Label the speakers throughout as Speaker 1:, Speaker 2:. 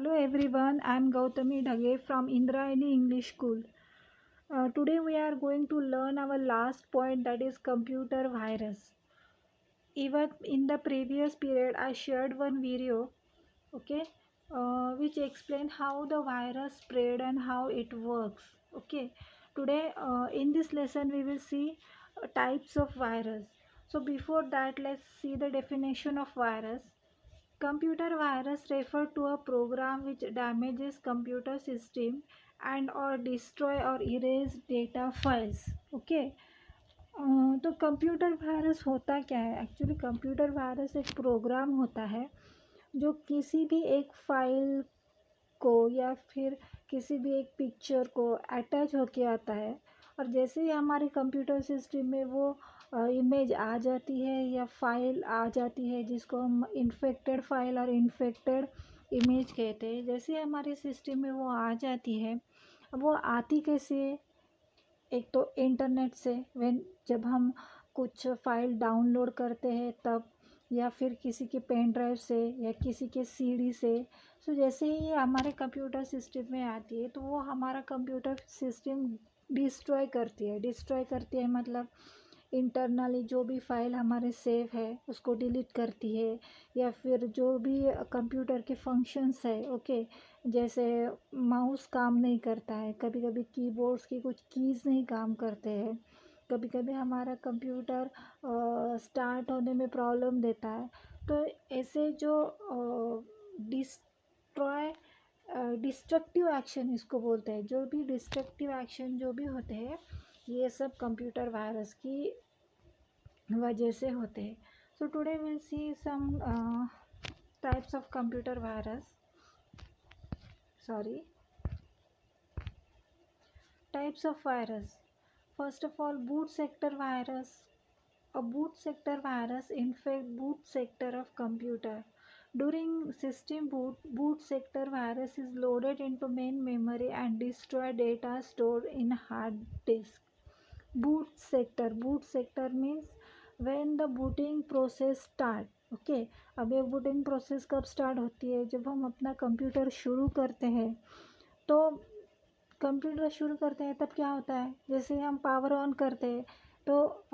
Speaker 1: Hello everyone, I am Gautami Dhage from Indrayani English School. Today we are going to learn our last point, that is computer virus. Even in the previous period I shared one video, okay, which explained how the virus spread and how it works. Okay, today in this lesson we will see types of virus. So before that, let's see the definition of virus. Computer virus refer to a program which damages computer system and or destroy or erase data files. Okay. तो computer virus होता क्या है? Actually computer virus एक programme होता है जो किसी भी एक फाइल को या फिर किसी भी एक पिक्चर को अटैच होके आता है, और जैसे ही हमारे कंप्यूटर सिस्टम में वो इमेज आ जाती है या फाइल आ जाती है, जिसको हम इन्फेक्टेड फाइल और इन्फेक्टेड इमेज कहते हैं, जैसे ही हमारे सिस्टम में वो आ जाती है, अब वो आती कैसे? एक तो इंटरनेट से, जब हम कुछ फाइल डाउनलोड करते हैं तब, या फिर किसी के पेन ड्राइव से या किसी के सीडी से। सो जैसे ही ये हमारे कंप्यूटर सिस्टम में आती है तो वो हमारा कंप्यूटर सिस्टम डिस्ट्रॉय करती है मतलब इंटरनली जो भी फाइल हमारे सेव है उसको डिलीट करती है, या फिर जो भी कंप्यूटर के फंक्शंस है, ओके, जैसे माउस काम नहीं करता है, कभी कभी कीबोर्ड्स की कुछ कीज़ नहीं काम करते हैं, कभी कभी हमारा कंप्यूटर स्टार्ट होने में प्रॉब्लम देता है। तो ऐसे जो डिस्ट्रक्टिव एक्शन इसको बोलते हैं, जो भी डिस्ट्रक्टिव एक्शन जो भी होते हैं, ये सब कंप्यूटर वायरस की वजह से होते हैं। So today will see some types of computer virus, types of virus. First of all, boot sector virus. A boot sector virus infects boot sector of computer. During system boot sector virus is loaded into main memory and destroy data stored in hard disk. Boot sector means when the booting process start. Okay, अब ये booting process कब start होती है? जब हम अपना computer शुरू करते हैं। तो कंप्यूटर शुरू करते हैं तब क्या होता है, जैसे हम पावर ऑन करते हैं तो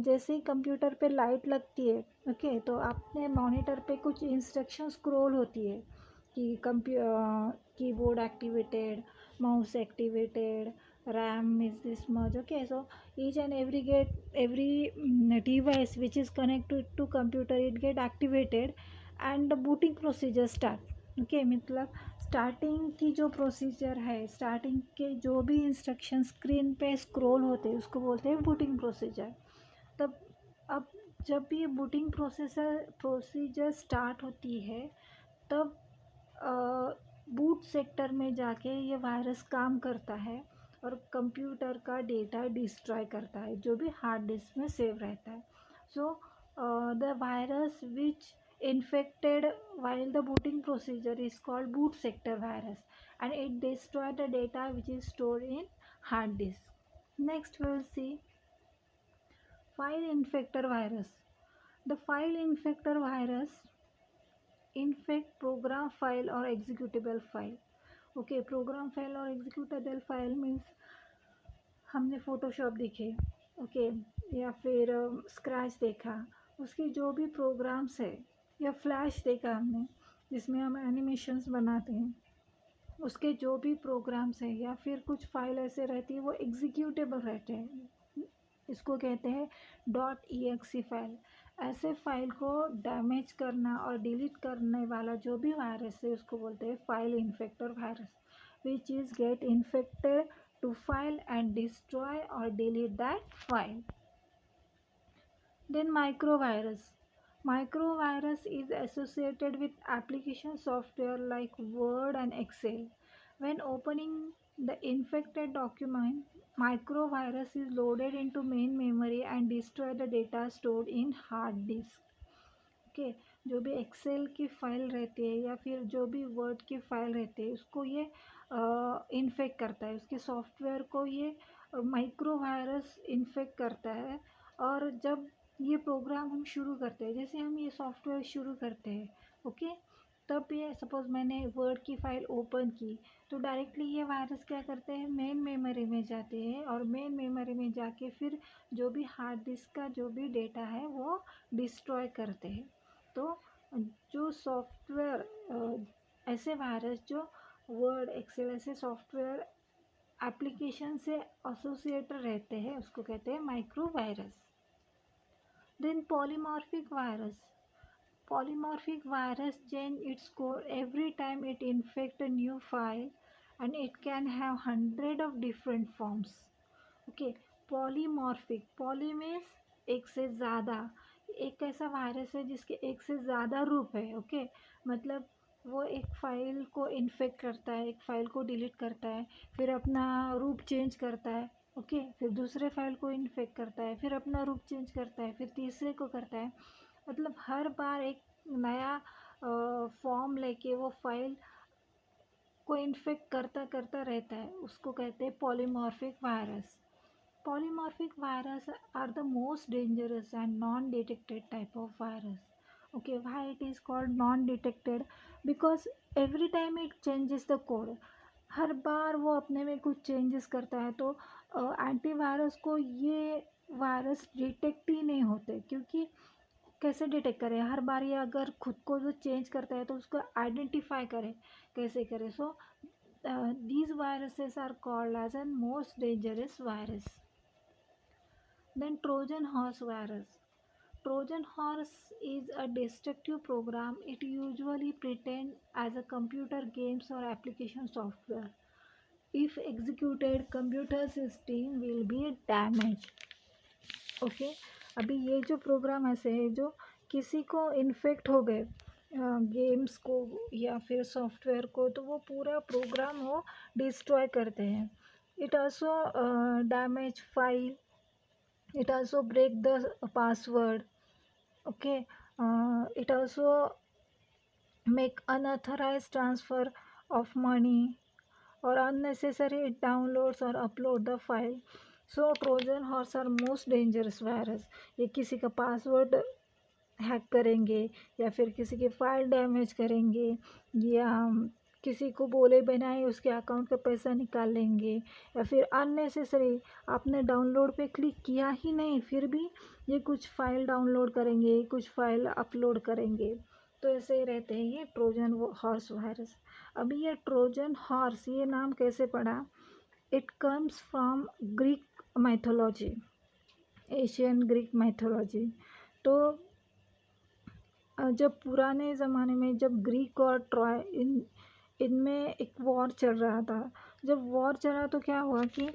Speaker 1: जैसे ही कंप्यूटर पे लाइट लगती है, ओके, तो आपने मॉनिटर पे कुछ इंस्ट्रक्शन स्क्रॉल होती है कि keyboard activated, mouse activated, RAM is this much. Okay, so each and every device which is connected to computer, it get activated and the booting procedure start. Okay, मतलब starting की जो procedure है, starting के जो भी instruction screen पे scroll होते हैं उसको बोलते हैं बूटिंग प्रोसीजर। तब अब जब ये बूटिंग प्रोसीजर स्टार्ट होती है तब बूट सेक्टर में जाके ये वायरस काम करता है और कंप्यूटर का डेटा डिस्ट्रॉय करता है जो भी हार्ड डिस्क में सेव रहता है। So the virus which infected while the booting procedure is called boot sector virus, and it destroys the data which is stored in hard disk. Next we will see file infector virus. The file infector virus infect program file or executable file. Okay, program file और executable file means हमने Photoshop देखे, okay, या फिर scratch देखा, उसकी जो भी programmes है, या फ्लैश देखा हमने जिसमें हम एनिमेशंस बनाते हैं, उसके जो भी प्रोग्राम्स हैं या फिर कुछ फाइल ऐसे रहती है वो एग्जीक्यूटेबल रहते हैं, इसको कहते हैं .exe फाइल। ऐसे फाइल को डैमेज करना और डिलीट करने वाला जो भी वायरस है उसको बोलते हैं file infector virus, which is get infected to file and destroy or delete that file. Then microvirus. Microvirus is associated with application software like Word and Excel. When opening the infected document, microvirus is loaded into main memory and destroy the data stored in hard disk. Okay, जो भी Excel की file रहती है या फिर जो भी word की फ़ाइल रहती है उसको ये इन्फेक्ट करता है, उसके सॉफ्टवेयर को ये माइक्रो वायरस इन्फेक्ट करता है। और जब ये प्रोग्राम हम शुरू करते हैं, जैसे हम ये सॉफ्टवेयर शुरू करते हैं, ओके, तब ये सपोज़ मैंने वर्ड की फ़ाइल ओपन की तो डायरेक्टली ये वायरस क्या करते हैं, मेन मेमोरी में जाते हैं और मेन मेमोरी में जाके फिर जो भी हार्ड डिस्क का जो भी डेटा है वो डिस्ट्रॉय करते हैं। तो जो सॉफ्टवेयर ऐसे वायरस जो वर्ड एक्सेल ऐसे सॉफ्टवेयर एप्लीकेशन से एसोसिएटेड रहते हैं उसको कहते हैं micro virus. Then polymorphic virus. Polymorphic virus change its code every time it infects a new file and it can have hundred of different forms. Okay, polymorphic. Poly means एक से ज़्यादा, एक ऐसा वायरस है जिसके एक से ज़्यादा रूप है. ओके मतलब वो एक फ़ाइल को इन्फेक्ट करता है, एक फ़ाइल को डिलीट करता है, फिर अपना रूप चेंज करता है. ओके फिर दूसरे फाइल को इन्फेक्ट करता है, फिर अपना रूप चेंज करता है, फिर तीसरे को करता है. मतलब हर बार एक नया फॉर्म लेके वो फाइल को इन्फेक्ट करता करता रहता है, उसको कहते हैं polymorphic virus. Polymorphic virus are the most dangerous and non-detected type of virus. Okay, why it is called non-detected? Because every time it changes the code. हर बार वो अपने में कुछ चेंजेस करता है तो एंटीवायरस को ये वायरस डिटेक्ट ही नहीं होते, क्योंकि कैसे डिटेक्ट करें, हर बार ये अगर खुद को जो चेंज करता है तो उसको आइडेंटिफाई करें, कैसे करें. सो these viruses are called as a most dangerous virus. Then Trojan horse virus. Trojan horse is a destructive program. It usually pretends as a computer games or application software. If executed, computer system will be damaged. Okay, अभी ये जो programme ऐसे है जो किसी को infect हो गए गेम्स को या फिर सॉफ्टवेयर को, तो वो पूरा प्रोग्राम वो डिस्ट्रॉय करते हैं. It also damage file. It also break the password. Okay, it also make unauthorized transfer of money or unnecessary downloads or upload the file. So Trojan horse are most dangerous virus. ये किसी का password hack करेंगे या फिर किसी की file damage करेंगे या किसी को बोले बिना ही उसके अकाउंट का पैसा निकाल लेंगे या फिर अननेसेसरी आपने डाउनलोड पे क्लिक किया ही नहीं फिर भी ये कुछ फाइल डाउनलोड करेंगे, कुछ फाइल अपलोड करेंगे. तो ऐसे ही रहते हैं ये ट्रोजन हॉर्स वायरस. अभी ये ट्रोजन हॉर्स ये नाम कैसे पड़ा? It comes from Greek mythology, Asian Greek mythology. तो जब पुराने ज़माने में जब ग्रीक और ट्रॉय इनमें एक वॉर चल रहा था, जब वॉर चला तो क्या हुआ कि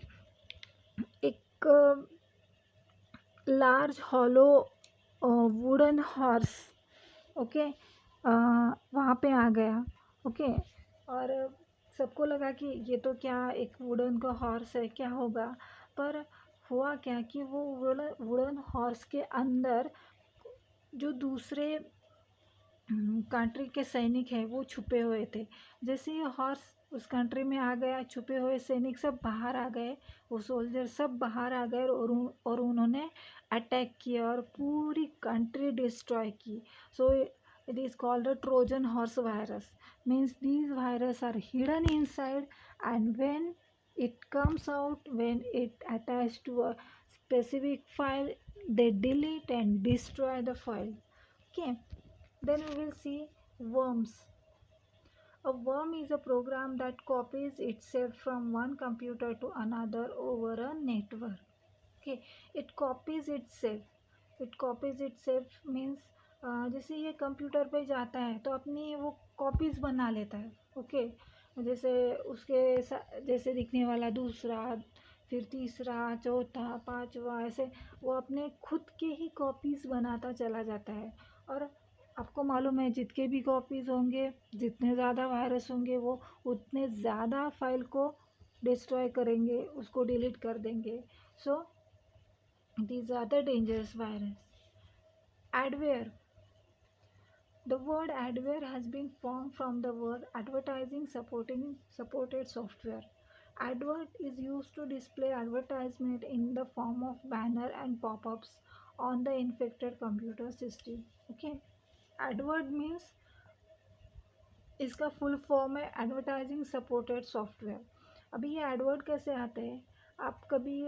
Speaker 1: एक large hollow wooden horse okay वहाँ पे आ गया. ओके और सबको लगा कि ये तो क्या एक वुडन का हॉर्स है, क्या होगा. पर हुआ क्या कि वो वुडन हॉर्स के अंदर जो दूसरे कंट्री के सैनिक हैं वो छुपे हुए थे. जैसे ही हॉर्स उस कंट्री में आ गया, छुपे हुए सैनिक सब बाहर आ गए, वो सोल्जर सब बाहर आ गए और उन्होंने अटैक किया और पूरी कंट्री डिस्ट्रॉय की. So it is called the Trojan horse virus. Means these virus are hidden inside and when it comes out, when it attached to a specific file, they delete and destroy the file. Okay, then we will see worms. A worm is a program that copies itself from one computer to another over a network. Okay, it copies itself. It copies itself means जैसे ये computer पे जाता है तो अपनी वो copies बना लेता है. ओके जैसे उसके जैसे दिखने वाला दूसरा, फिर तीसरा, चौथा, पांचवा, ऐसे वो अपने खुद के ही कॉपीज़ बनाता चला जाता है. और आपको मालूम है जितने भी कॉपीज़ होंगे, जितने ज़्यादा वायरस होंगे वो उतने ज़्यादा फाइल को डिस्ट्रॉय करेंगे, उसको डिलीट कर देंगे. सो these are the dangerous virus. Adware. The word adware has been formed from the word advertising supported software. Advert is used to display advertisement in the form of banner and pop-ups on the infected computer system. Okay, advert means इसका full form है advertising supported software. अभी ये Edward कैसे आते हैं, आप कभी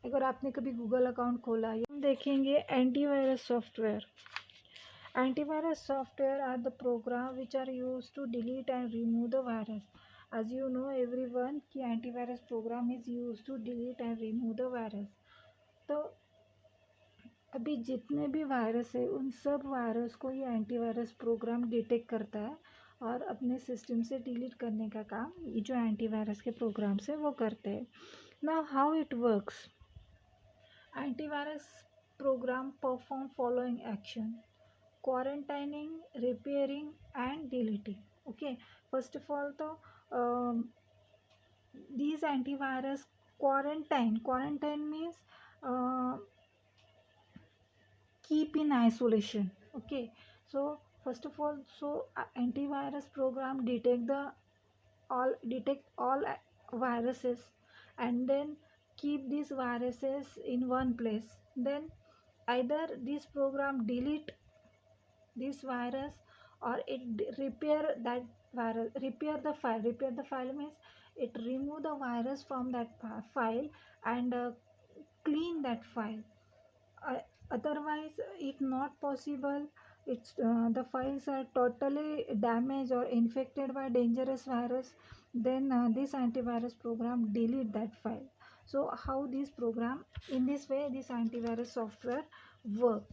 Speaker 1: अगर आपने कभी गूगल अकाउंट खोला, या हम देखेंगे antivirus software. Antivirus software are the program which are used to delete and remove the virus. As you know everyone कि antivirus program is used to delete and remove the virus. तो अभी जितने भी virus है उन सब virus को ये एंटीवायरस प्रोग्राम डिटेक्ट करता है और अपने सिस्टम से डिलीट करने का काम ये जो एंटीवायरस के प्रोग्राम्स है वो करते हैं। Now how it works, antivirus program perform following action: quarantining, repairing and deleting. Okay, first of all तो these antivirus quarantine means uh, keep in isolation. Okay, so first of all, so antivirus program detect all viruses and then keep these viruses in one place. Then either this program delete this virus or repair that virus, repair the file means it remove the virus from that file and clean that file. uh, Otherwise if not possible, it's the files are totally damaged or infected by dangerous virus, then this antivirus program delete that file. So how this program, in this way this antivirus software work.